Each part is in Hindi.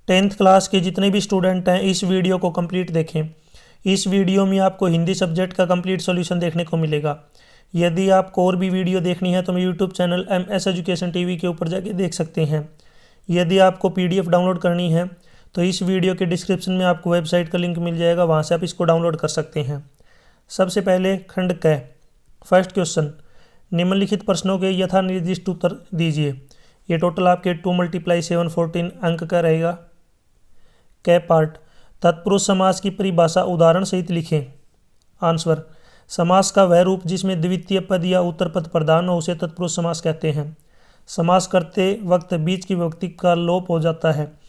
10th क्लास के जितने भी स्टूडेंट हैं इस वीडियो को कंप्लीट देखें। इस वीडियो में आपको हिंदी सब्जेक्ट का कंप्लीट सॉल्यूशन देखने को मिलेगा। यदि आपको और भी वीडियो देखनी है तो मैं YouTube channel MS education TV के ऊपर जाके देख सकते हैं। यदि आपको PDF डाउनलोड करनी है तो इस वीडियो के डिस्क्रिप्शन में आपको वेबसाइट का लिंक मिल जाएगा, वहाँ से आप इसको डाउनलोड कर सकते हैं। सबसे पहले खंड क, फर्स्ट क्वेश्चन, निम्नलिखित प्रश्नों के यथा निर्दिष्ट उत्तर दीजिए। ये टोटल आपके 2 × 7 14 अंक का रहेगा। क पार्ट, तत्पुरुष समास की परिभाषा उदाहरण सहित लिखें। आंसर, समास का वह रूप जिसमें द्वितीय पद या उत्तर पद प्रधान हो उसे तत्पुरुष समास कहते हैं। समास करते वक्त बीच की विभक्ति का लोप हो जाता है।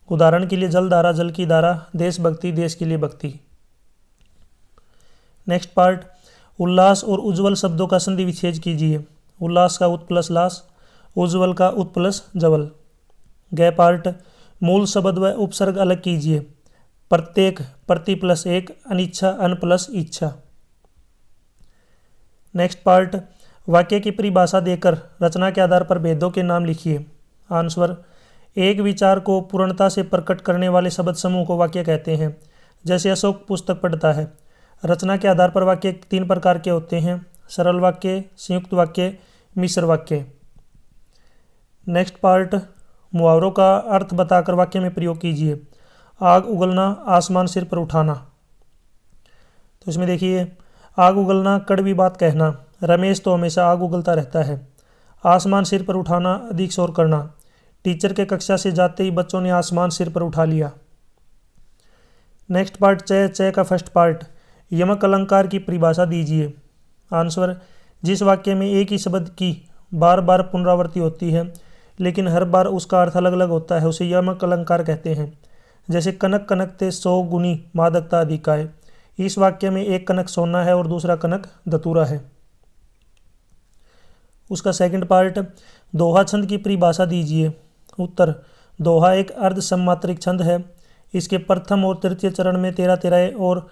उदाहरण के लिए जलधारा जल की धारा, देशभक्ति देश के लिए भक्ति। नेक्स्ट पार्ट, उल्लास और उज्ज्वल शब्दों का संधि विच्छेद कीजिए। उल्लास का उत प्लस लास, उज्ज्वल का उत प्लस जवल। ग पार्ट, मूल शब्द व उपसर्ग अलग कीजिए। प्रत्येक प्रति प्लस एक, अनिच्छा अन प्लस इच्छा। नेक्स्ट पार्ट, वाक्य की परिभाषा देकर रचना के आधार पर भेदों के नाम लिखिए। आंसर, एक विचार को पूर्णता से प्रकट करने वाले शब्द समूह को वाक्य कहते हैं। जैसे अशोक पुस्तक पढ़ता है। रचना के आधार पर वाक्य 3 प्रकार के होते हैं, सरल वाक्य, संयुक्त वाक्य, मिश्र वाक्य। नेक्स्ट पार्ट, मुहावरों का अर्थ बताकर वाक्य में प्रयोग कीजिए। आग उगलना, आसमान सिर पर उठाना। तो इसमें देखिए, आग उगलना कड़वी बात कहना, रमेश तो हमेशा आग उगलता रहता है। आसमान सिर पर उठाना, अधिक शोर करना, टीचर के कक्षा से जाते ही बच्चों ने आसमान सिर पर उठा लिया। नेक्स्ट पार्ट, च का फर्स्ट पार्ट, यमक अलंकार की परिभाषा दीजिए। आंसर, जिस वाक्य में एक ही शब्द की बार बार पुनरावृत्ति होती है लेकिन हर बार उसका अर्थ अलग अलग होता है उसे यमक अलंकार कहते हैं। जैसे कनक कनकते 100 गुनी मादकता अधिक आए। इस वाक्य में एक कनक सोना है और दूसरा कनक धतूरा है। उसका सेकंड पार्ट, दोहा छंद की परिभाषा दीजिए। उत्तर, दोहा एक अर्ध सममात्रिक छंद है। इसके प्रथम और तृतीय चरण में 13-13 और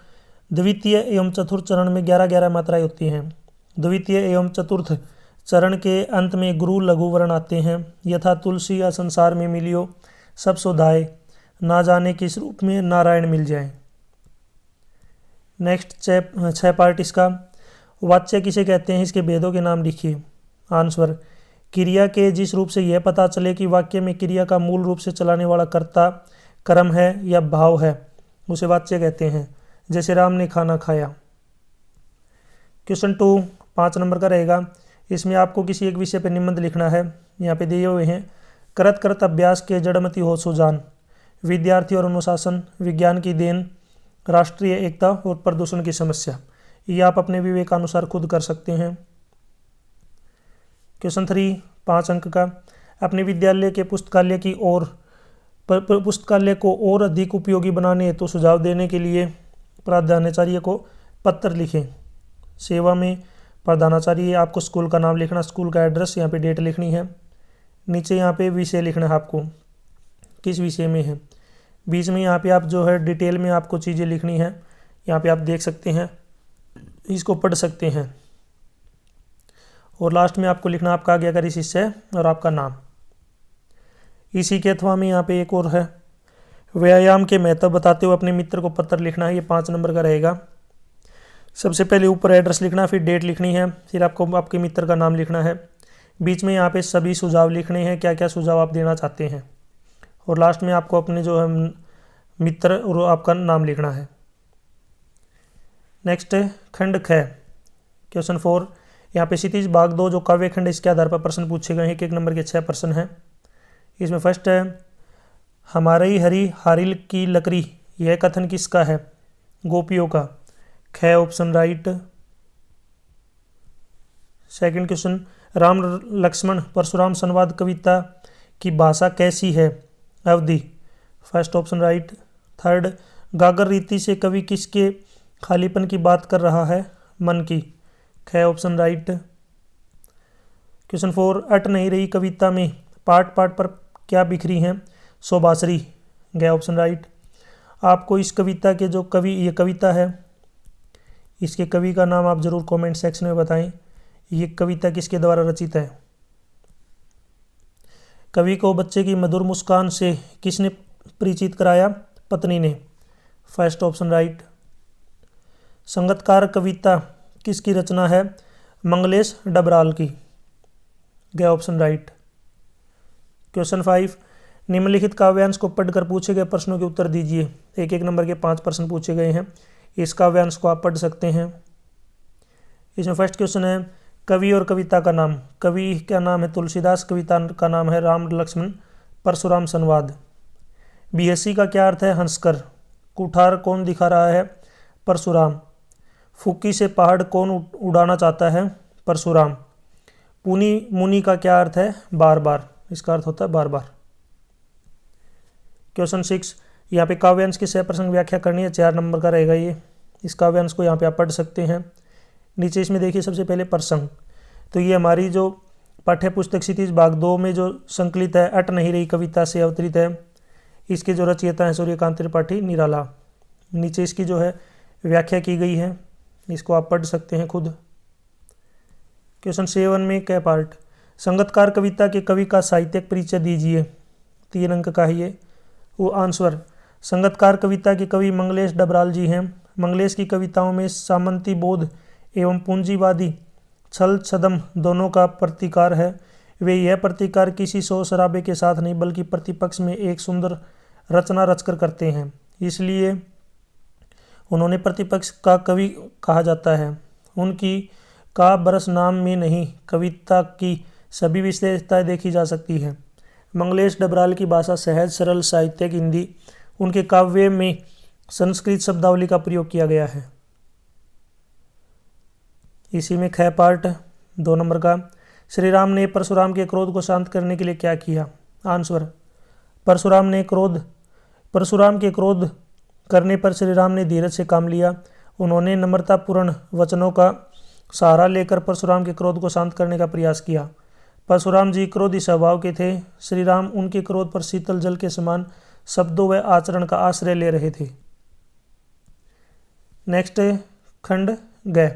द्वितीय एवं चतुर्थ चरण में 11-11 मात्राएं होती हैं। द्वितीय एवं चतुर्थ चरण के अंत में गुरु लघु वर्ण आते हैं, यथा तुलसी या संसार में मिलियो, सब सुधाए, ना जाने किस रूप में नारायण मिल जाए। नेक्स्ट 6 पार्ट इसका, वाच्य किसे कहते हैं, इसके भेदों के नाम लिखिए। आंसर, क्रिया के जिस रूप से यह पता चले कि वाक्य में क्रिया का मूल रूप से चलाने वाला कर्ता कर्म है या भाव है उसे वाच्य कहते हैं। जैसे राम ने खाना खाया। क्वेश्चन 2 5 नंबर का रहेगा। इसमें आपको किसी एक विषय पर निबंध लिखना है। यहाँ पे दिए हुए हैं, करत करत अभ्यास के जड़मती हो सुजान, विद्यार्थी और अनुशासन, विज्ञान की देन, राष्ट्रीय एकता और प्रदूषण की समस्या। ये आप अपने विवेकानुसार खुद कर सकते हैं। क्वेश्चन 3 5 अंक का, अपने विद्यालय के पुस्तकालय को और अधिक उपयोगी बनाने हेतु सुझाव देने के लिए प्रधानाचार्य को पत्र लिखें। सेवा में प्रधानाचार्य, आपको स्कूल का नाम लिखना, स्कूल का एड्रेस, यहाँ पे डेट लिखनी है। नीचे यहाँ पे विषय लिखना है आपको, किस विषय में है। बीच में यहाँ पे आप जो है डिटेल में आपको चीज़ें लिखनी है। यहाँ पे आप देख सकते हैं, इसको पढ़ सकते हैं। और लास्ट में आपको लिखना आपका आज्ञाकारी शिष्य और आपका नाम। इसी के अथवा में यहाँ पे एक और है, व्यायाम के महत्व बताते हुए अपने मित्र को पत्र लिखना है। ये 5 नंबर का रहेगा। सबसे पहले ऊपर एड्रेस लिखना, फिर डेट लिखनी है, फिर आपको आपके मित्र का नाम लिखना है। बीच में यहाँ पे सभी सुझाव लिखने हैं, क्या क्या सुझाव आप देना चाहते हैं। और लास्ट में आपको अपने जो है मित्र और आपका नाम लिखना है। नेक्स्ट खंड ख, क्वेश्चन 4, यहाँ पे क्षितिज भाग 2 जो काव्य खंड, इसके आधार पर प्रश्न पूछे गए हैं। 1 नंबर के 6 प्रश्न हैं। इसमें फर्स्ट है, हमारी हरी हारिल की लकड़ी, यह कथन किसका है। गोपियों का। ख option right. Second question, Ram Lakshman Parshuram संवाद कविता की भाषा कैसी है। अवधि। First option right. थर्ड, गागर रीति से कवि किसके खालीपन की बात कर रहा है। मन की। ख ऑप्शन राइट। क्वेश्चन 4, अट नहीं रही कविता में पाठ पाठ पर क्या बिखरी हैं शोभाश्री। ग ऑप्शन राइट। आपको इस कविता के जो कवि, ये कविता है, इसके कवि का नाम आप जरूर कमेंट सेक्शन में बताएं। ये कविता किसके द्वारा रचित है। कवि को बच्चे की मधुर मुस्कान से किसने परिचित कराया? पत्नी ने। First option right. संगतकार कविता किसकी रचना है? मंगलेश डबराल की। गया ऑप्शन राइट। क्वेश्चन 5, निम्नलिखित काव्यांश को पढ़कर पूछे गए प्रश्नों के उत्तर दीजिए। एक एक नंबर के 5 प्रश्न पूछे गए हैं। इस काव्यांश को आप पढ़ सकते हैं। इसमें फर्स्ट क्वेश्चन है, कवि और कविता का नाम। कवि का नाम है तुलसीदास, कविता का नाम है राम लक्ष्मण परशुराम संवाद। बीहसी का क्या अर्थ है? हंसकर। कुठार कौन दिखा रहा है? परशुराम। फुक्की से पहाड़ कौन उड़ाना चाहता है? परशुराम। पुनि मुनि का क्या अर्थ है? बार बार। इसका अर्थ होता है बार बार। क्वेश्चन 6, यहाँ पे काव्यांश की सह व्याख्या करनी है। 4 नंबर का रहेगा ये। इस काव्यांश को यहाँ पे आप पढ़ सकते हैं। नीचे इसमें देखिए सबसे पहले प्रसंग। तो ये हमारी जो पाठ्य पुस्तक क्षितिज भाग 2 में जो संकलित है, अट नहीं रही कविता से अवतरित है। इसके जो रचयिता है सूर्यकांत त्रिपाठी निराला। नीचे इसकी जो है व्याख्या की गई है, इसको आप पढ़ सकते हैं खुद। क्वेश्चन 7 में क्या पार्ट? संगतकार कविता के कवि का साहित्यिक परिचय दीजिए। 3 अंक का है ये। वो आंसर, संगतकार कविता के कवि मंगलेश डबराल जी हैं। मंगलेश की कविताओं में सामंती बोध एवं पूंजीवादी छल छदम दोनों का प्रतिकार है। वे यह प्रतिकार किसी शोर शराबे के साथ नहीं बल्कि प्रतिपक्ष में एक सुंदर रचना रचकर करते हैं, इसलिए उन्होंने प्रतिपक्ष का कवि कहा जाता है। उनकी का बरस नाम में नहीं, कविता की सभी विशेषताएं देखी जा सकती है। मंगलेश डबराल की भाषा सहज सरल साहित्यिक हिंदी। उनके काव्य में संस्कृत शब्दावली का प्रयोग किया गया है। इसी में ख पार्ट 2 नंबर का, श्री राम ने परशुराम के क्रोध को शांत करने के लिए क्या किया? आंसर, परशुराम के क्रोध करने पर श्री राम ने धीरज से काम लिया। उन्होंने नम्रतापूर्ण वचनों का सहारा लेकर परशुराम के क्रोध को शांत करने का प्रयास किया। परशुराम जी क्रोधी स्वभाव के थे। श्री राम उनके क्रोध पर शीतल जल के समान शब्दों व आचरण का आश्रय ले रहे थे। नेक्स्ट खंड ग।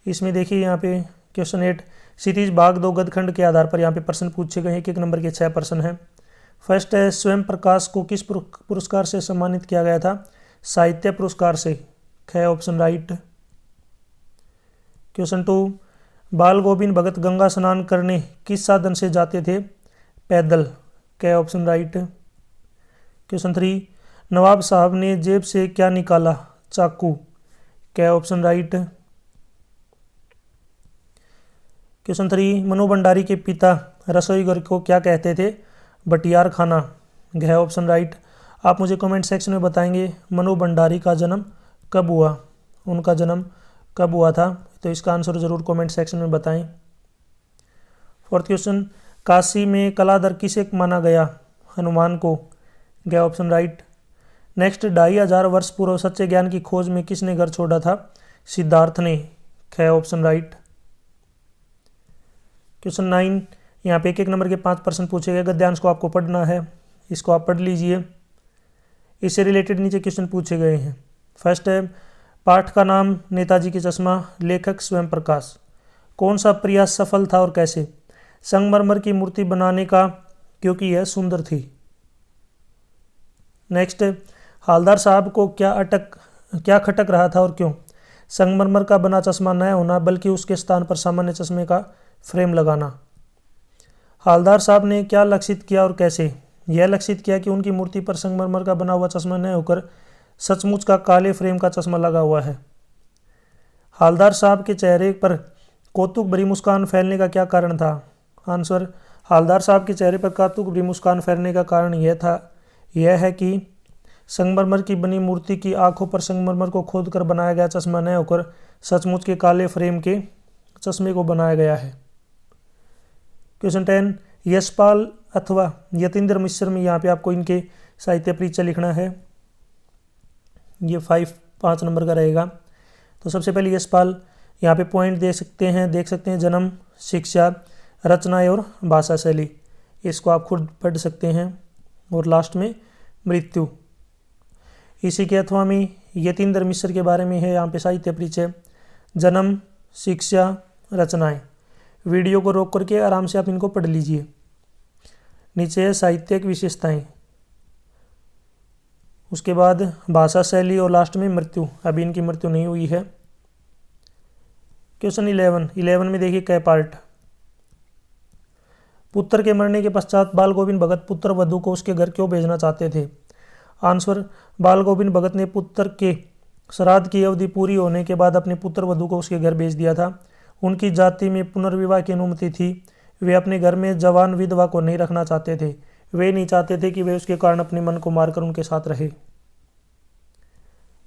इसमें देखिए यहाँ पे क्वेश्चन 8, क्षितिज भाग 2 गद खंड के आधार पर यहाँ पे प्रश्न पूछे गए हैं। एक नंबर के 6 प्रश्न हैं। फर्स्ट है, स्वयं प्रकाश को किस पुरस्कार से सम्मानित किया गया था? साहित्य पुरस्कार से। ख ऑप्शन राइट। क्वेश्चन 2, बाल गोविंद भगत गंगा स्नान करने किस साधन से जाते थे? पैदल। क ऑप्शन राइट। क्वेश्चन 3, नवाब साहब ने जेब से क्या निकाला? चाकू। क option right. Question 3, Manu Bhandari के पिता रसोई घर को क्या कहते थे? बटियार खाना। घ ऑप्शन राइट। आप मुझे कमेंट सेक्शन में बताएंगे मनु भंडारी का जन्म कब हुआ, उनका जन्म कब हुआ था? तो इसका आंसर ज़रूर कमेंट सेक्शन में बताएं। फोर्थ क्वेश्चन, काशी में कलाधर किसे माना गया? हनुमान को। घ ऑप्शन राइट। नेक्स्ट, 2500 वर्ष पूर्व सच्चे ज्ञान की खोज में किसने घर छोड़ा था? सिद्धार्थ ने। ख ऑप्शन राइट। क्वेश्चन 9, यहाँ पे एक नंबर के 5 प्रश्न पूछे गए। गद्यांश को आपको पढ़ना है, इसको आप पढ़ लीजिए। इससे रिलेटेड नीचे क्वेश्चन पूछे गए हैं। फर्स्ट है, पाठ का नाम नेताजी के चश्मा, लेखक स्वयं प्रकाश। कौन सा प्रयास सफल था और कैसे? संगमरमर की मूर्ति बनाने का, क्योंकि यह सुंदर थी। नेक्स्ट, हालदार साहब को क्या खटक रहा था और क्यों? संगमरमर का बना चश्मा न होना बल्कि उसके स्थान पर सामान्य चश्मे का फ्रेम लगाना। हालदार साहब ने क्या लक्षित किया और कैसे? यह लक्षित किया कि उनकी मूर्ति पर संगमरमर का बना हुआ चश्मा न होकर सचमुच का काले फ्रेम का चश्मा लगा हुआ है। हालदार साहब के चेहरे पर कौतुक भरी मुस्कान फैलने का क्या कारण था? आंसर, हालदार साहब के चेहरे पर कौतुक भरी मुस्कान फैलने का कारण यह है कि संगमरमर की बनी मूर्ति की आंखों पर संगमरमर को खोद कर बनाया गया चश्मा न होकर सचमुच के काले फ्रेम के चश्मे को बनाया गया है। क्वेश्चन 10, यशपाल अथवा यतीन्द्र मिश्र में यहाँ पे आपको इनके साहित्य परिचय लिखना है। ये 5 नंबर का रहेगा। तो सबसे पहले यशपाल, यहाँ पे पॉइंट देख सकते हैं जन्म, शिक्षा, रचनाएं और भाषा शैली। इसको आप खुद पढ़ सकते हैं। और लास्ट में मृत्यु। इसी के अथवा में यतीन्द्र मिश्र के बारे में है यहाँ पे साहित्य परिचय, जन्म, शिक्षा, रचनाएं। वीडियो को रोक करके आराम से आप इनको पढ़ लीजिए। नीचे है साहित्यिक विशेषताएं। उसके बाद भाषा शैली और लास्ट में मृत्यु। अभी इनकी मृत्यु नहीं हुई है। क्वेश्चन 11 में देखिए क पार्ट। पुत्र के मरने के पश्चात बाल गोविंद भगत पुत्र वधु को उसके घर क्यों भेजना चाहते थे? आंसर, बाल गोविंद भगत ने पुत्र के श्राद्ध की अवधि पूरी होने के बाद अपने पुत्र वधु को उसके घर भेज दिया था। उनकी जाति में पुनर्विवाह की अनुमति थी। वे अपने घर में जवान विधवा को नहीं रखना चाहते थे। वे नहीं चाहते थे कि वे उसके कारण अपने मन को मारकर उनके साथ रहे।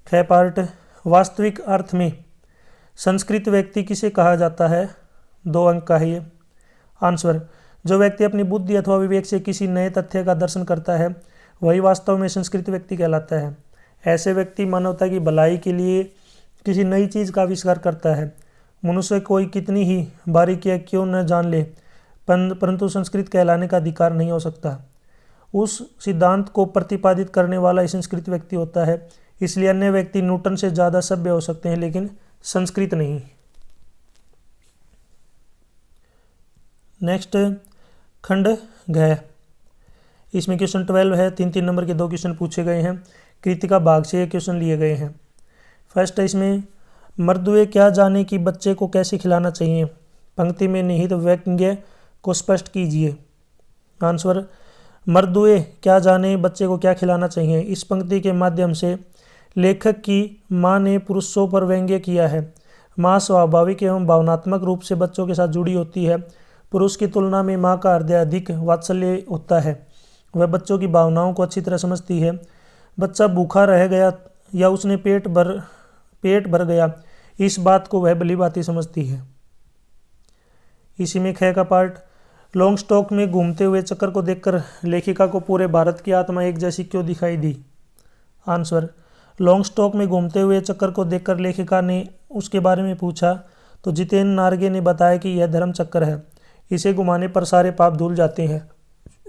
ख पार्ट। वास्तविक अर्थ में संस्कृत व्यक्ति किसे कहा जाता है? 2 अंक का है ये। आंसर, जो व्यक्ति अपनी बुद्धि अथवा विवेक से किसी नए तथ्य का दर्शन करता है वही वास्तव में संस्कृत व्यक्ति कहलाता है। ऐसे व्यक्ति मानवता की भलाई के लिए किसी नई चीज़ का आविष्कार करता है। मनुष्य कोई कितनी ही बारीकियां क्यों न जान ले, परंतु संस्कृत कहलाने का अधिकार नहीं हो सकता। उस सिद्धांत को प्रतिपादित करने वाला ही संस्कृत व्यक्ति होता है। इसलिए अन्य व्यक्ति न्यूटन से ज़्यादा सभ्य हो सकते हैं लेकिन संस्कृत नहीं। नेक्स्ट खंड घ। इसमें क्वेश्चन 12 है। 3-3 नंबर के 2 क्वेश्चन पूछे गए हैं। कृतिका भाग से ये क्वेश्चन लिए गए हैं। फर्स्ट है इसमें, मर्दुए क्या जाने कि बच्चे को कैसे खिलाना चाहिए? पंक्ति में निहित व्यंग्य को स्पष्ट कीजिए। आंसर, मर्दुए क्या जाने बच्चे को क्या खिलाना चाहिए। इस पंक्ति के माध्यम से लेखक की माँ ने पुरुषों पर व्यंग्य किया है। माँ स्वाभाविक एवं भावनात्मक रूप से बच्चों के साथ जुड़ी होती है। पुरुष की तुलना में माँ का हृदय अधिक वात्सल्य होता है। वह बच्चों की भावनाओं को अच्छी तरह समझती है। बच्चा भूखा रह गया या उसने पेट भर गया, इस बात को वह भली भांति समझती है। इसी में ख का पार्ट। लॉन्ग स्टॉक में घूमते हुए चक्कर को देखकर लेखिका को पूरे भारत की आत्मा एक जैसी क्यों दिखाई दी? आंसर, लॉन्ग स्टॉक में घूमते हुए चक्कर को देखकर लेखिका ने उसके बारे में पूछा तो जितेन नार्गे ने बताया कि यह धर्म चक्कर है, इसे घुमाने पर सारे पाप धुल जाते हैं।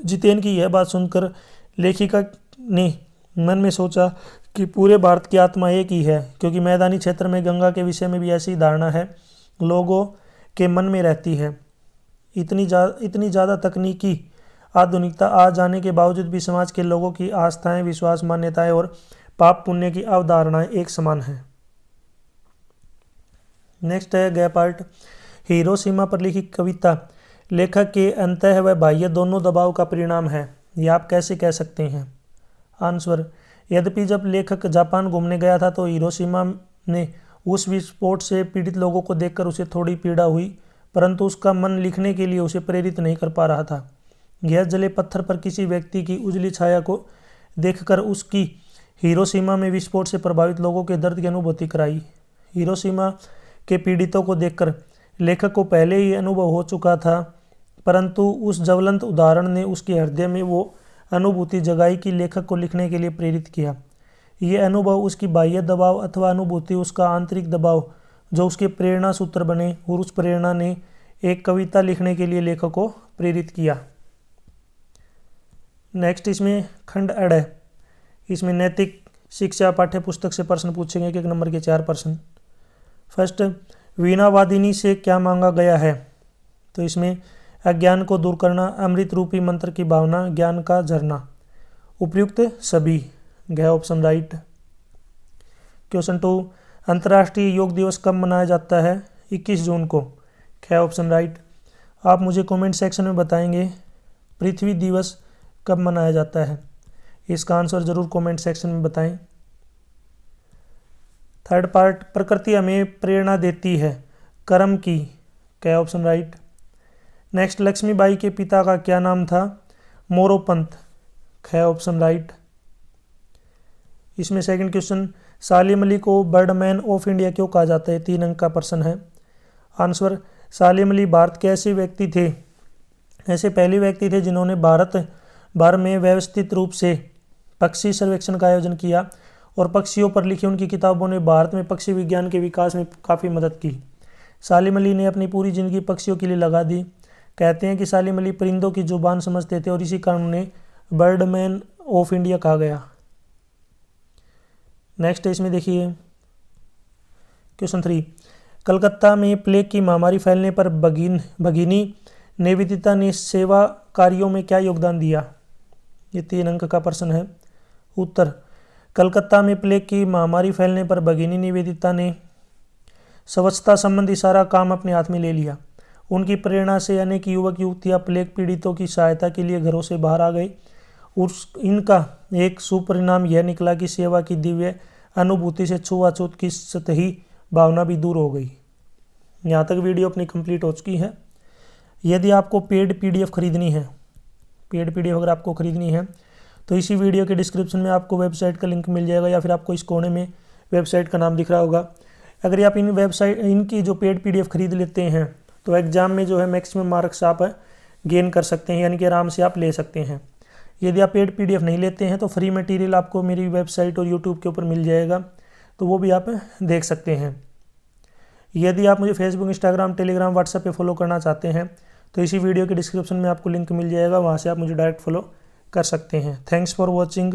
जितेन की यह बात सुनकर लेखिका ने मन में सोचा कि पूरे भारत की आत्मा एक ही है, क्योंकि मैदानी क्षेत्र में गंगा के विषय में भी ऐसी धारणा है लोगों के मन में रहती है। इतनी ज़्यादा तकनीकी आधुनिकता आ जाने के बावजूद भी समाज के लोगों की आस्थाएं, विश्वास, मान्यताएं और पाप पुण्य की अवधारणाएं एक समान हैं। नेक्स्ट है ग पार्ट। हिरोशिमा पर लिखी कविता लेखक के अंतः व बाह्य दोनों दबाव का परिणाम है, यह आप कैसे कह सकते हैं? आंसर, यद्यपि जब लेखक जापान घूमने गया था तो हिरोशिमा ने उस विस्फोट से पीड़ित लोगों को देखकर उसे थोड़ी पीड़ा हुई, परंतु उसका मन लिखने के लिए उसे प्रेरित नहीं कर पा रहा था। यह जले पत्थर पर किसी व्यक्ति की उजली छाया को देखकर उसकी हिरोशिमा में विस्फोट से प्रभावित लोगों के दर्द की अनुभूति कराई। हिरोशिमा के पीड़ितों को देखकर लेखक को पहले ही अनुभव हो चुका था, परंतु उस ज्वलंत उदाहरण ने उसके हृदय में वो अनुभूति जगाई कि लेखक को लिखने के लिए प्रेरित किया। ये अनुभव उसकी बाह्य दबाव अथवा अनुभूति उसका आंतरिक दबाव जो उसके प्रेरणा सूत्र बने, और उस प्रेरणा ने एक कविता लिखने के लिए लेखक को प्रेरित किया। नेक्स्ट इसमें खंड अड़ है। इसमें नैतिक शिक्षा पाठ्य पुस्तक से प्रश्न पूछेंगे, 1 नंबर के 4 प्रश्न। फर्स्ट, वीणावादिनी से क्या मांगा गया है? तो इसमें अज्ञान को दूर करना, अमृत रूपी मंत्र की भावना, ज्ञान का झरना। उपयुक्त सभी, घ ऑप्शन राइट। क्वेश्चन 2, अंतर्राष्ट्रीय योग दिवस कब मनाया जाता है? 21 जून को, ख ऑप्शन राइट। आप मुझे कमेंट सेक्शन में बताएंगे पृथ्वी दिवस कब मनाया जाता है, इसका आंसर जरूर कमेंट सेक्शन में बताएं। थर्ड पार्ट, प्रकृति हमें प्रेरणा देती है, कर्म की, क ऑप्शन राइट। नेक्स्ट, लक्ष्मीबाई के पिता का क्या नाम था? मोरोपंत, ख ऑप्शन राइट। इसमें सेकंड क्वेश्चन, सालिम अली को बर्डमैन ऑफ इंडिया क्यों कहा जाता है? 3 अंक का प्रश्न है। आंसर, सालिम अली भारत के ऐसे पहले व्यक्ति थे जिन्होंने भारत भर में व्यवस्थित रूप से पक्षी सर्वेक्षण का आयोजन किया, और पक्षियों पर लिखी उनकी किताबों ने भारत में पक्षी विज्ञान के विकास में काफ़ी मदद की। सालिम अली ने अपनी पूरी ज़िंदगी पक्षियों के लिए लगा दी। कहते हैं कि सालिम अली परिंदों की जुबान समझते थे और इसी कारण उन्हें बर्डमैन ऑफ इंडिया कहा गया। नेक्स्ट इसमें देखिए क्वेश्चन 3, कलकत्ता में प्लेग की महामारी फैलने पर भगिनी निवेदिता ने सेवा कार्यों में क्या योगदान दिया? ये 3 अंक का प्रश्न है। उत्तर, कलकत्ता में प्लेग की महामारी फैलने पर भगिनी निवेदिता ने स्वच्छता संबंधी सारा काम अपने हाथ में ले लिया। उनकी प्रेरणा से अनेक युवक युवतियां प्लेग पीड़ितों की सहायता के लिए घरों से बाहर आ गए। इनका एक सुपरिणाम यह निकला कि सेवा की दिव्य अनुभूति से छुआछूत की सतही भावना भी दूर हो गई। यहाँ तक वीडियो अपनी कंप्लीट हो चुकी है। यदि आपको पेड पीडीएफ खरीदनी है, अगर आपको खरीदनी है तो इसी वीडियो के डिस्क्रिप्शन में आपको वेबसाइट का लिंक मिल जाएगा, या फिर आपको इस कोने में वेबसाइट का नाम दिख रहा होगा। अगर आप इनकी जो पेड पीडीएफ खरीद लेते हैं तो एग्ज़ाम में जो है मैक्सिमम मार्क्स आप गेन कर सकते हैं, यानी कि आराम से आप ले सकते हैं। यदि आप पेड पीडीएफ नहीं लेते हैं तो फ्री मटेरियल आपको मेरी वेबसाइट और यूट्यूब के ऊपर मिल जाएगा, तो वो भी आप देख सकते हैं। यदि आप मुझे फेसबुक, इंस्टाग्राम, टेलीग्राम, व्हाट्सएप पे फॉलो करना चाहते हैं तो इसी वीडियो के डिस्क्रिप्शन में आपको लिंक मिल जाएगा, वहाँ से आप मुझे डायरेक्ट फॉलो कर सकते हैं। Thanks for watching.